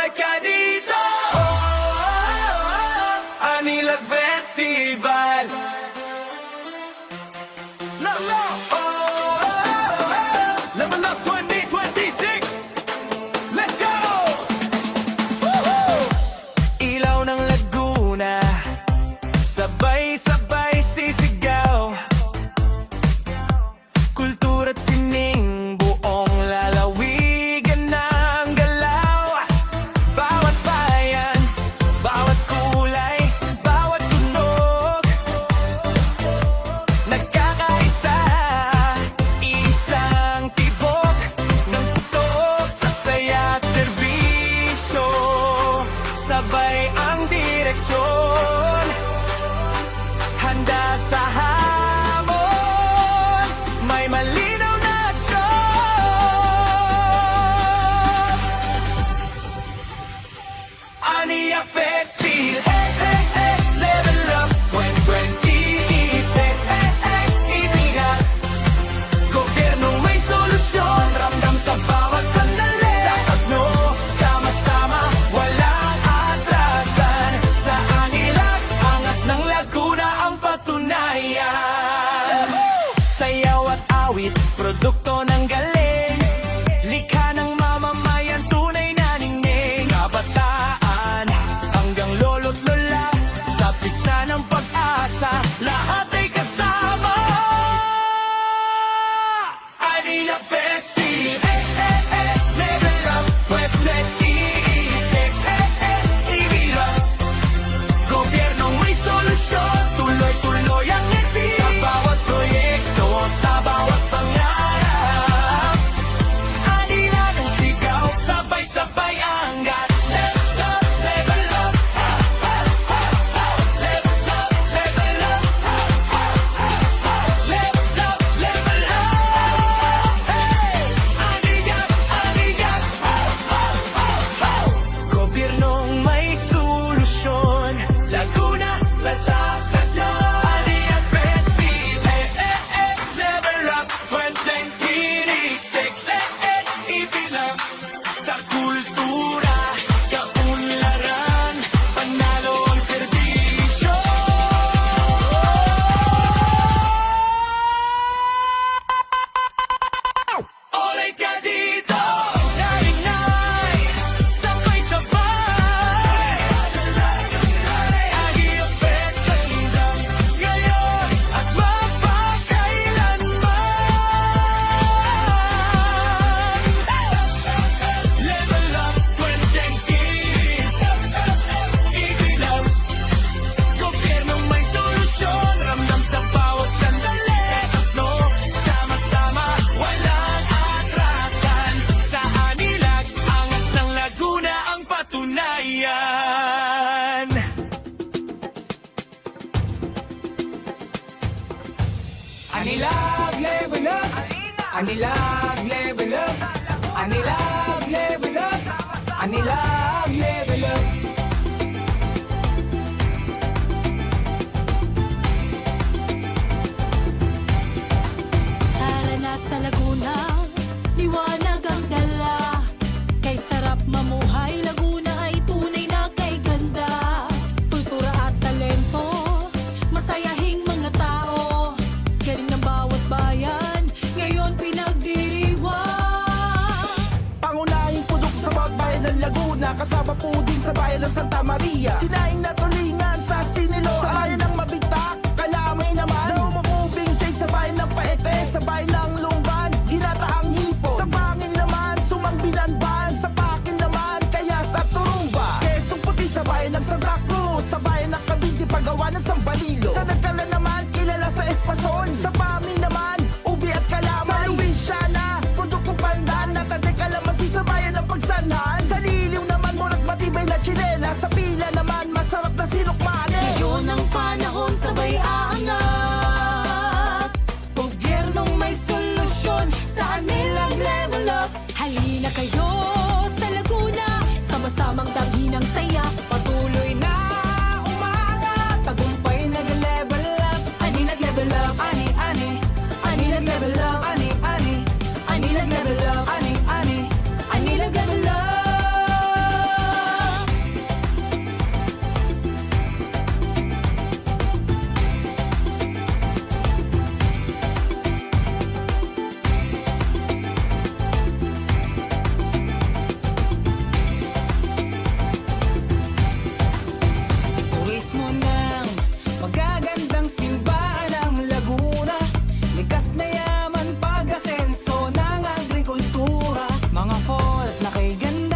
Olay ka dito, Anilag Festival. Level up 2026. Let's go! Ilaw ng Laguna, sabay-sabay sisigaw. Kultura't sining, buong lalawigan ng galaw. Bawat bayan, bawat kulay, bawat tunog, nagkakaisa, isang tibok ng putok sa saya at serbisyo. Sabay ang direksyon, handa sa hamon, may malinaw na aksyon. Ania Festival, hey, hey, hey, level up 2026, hey, hey, itigat. Gobyernong may solusyon, ramdam sa bawat sandali. Lakas no, sama-sama, walang atrasan. Sa Anilag, angas ng Laguna ang patunayan. Sayaw at awit, produkto ng galing, likha ng mamamayan, tunay na ningning. Kabataan hanggang lolo't lola, sa pista ng pag-asa, lahat ay kasama. Ania Festival, hey, hey, hey, level up 2026, hey, hey, ibilang. Gobyernong may solusyon, tuloy-tuloy ang ngiti. Sa bawat proyekto, sa bawat pangarap, Anilag ang sigaw, sabay-sabay angat. Level up, level up, ha, ha, ha, ha. Level up, level up, ha, ha, ha, ha. Level up, level up, hey. Anilag, Anilag, ha, ha, ha, ha. Gobyernong may solusyon, Laguna, Lasakasyon. Ania Festival, eh, eh, level up 2026, eh, eh, ibilang. Sa kultura, kaunlaran, panalo ang serbisyo. Olay ka dito, narinay, sabay-sabay. Ania Festival, ngayon at mapakailanman. Level up 2026, ibilang. Gobyernong may solusyon, ramdam sa bawat sandali. Tatlo, sama-sama, walang atrasan. Sa Anilag, angas ng Laguna ang patunayan. Anilag level up, Anilag level up, Anilag level up, Anilag level up. Tara na sa Laguna, liwanag ang dala. Kay sarap mamuhay, Laguna ay tunay na kay ganda. Kultura at talento, masayahing mga tao. Galing ng bawat bayan, ngayon pinagdiriwang. Pangunahing produkto sa bawat bayan ng Laguna, kasama po din sa bayan ng Santa Maria. Sinaing na tulingan sa Sinilo, sa bayan ng Mabitak, Kalamay naman. Naumukubing sa bayan ng Paete, sa bayan ng Lumban, Ginataang Hipon. Sa Bangin naman, Sumangbinanban, sa Pakil naman, Kayas at Turumba. Quezon Puti sa bayan ng Santa Cruz, sa bayan ng Cavite, paggawa ng Sambalilo. Sa Nagkala naman, kilala sa Espasol. Sa Pami naman, Ubi at Kalamay. Sa Luisiana, produkto pandan, Natate Kalamasi sa bayan ng Pagsanhan. Sa Liliw naman, murat matibay na chinela. Sa Pila naman, masarap na sinukmane. Ngayon ang panahon likas na kay ganda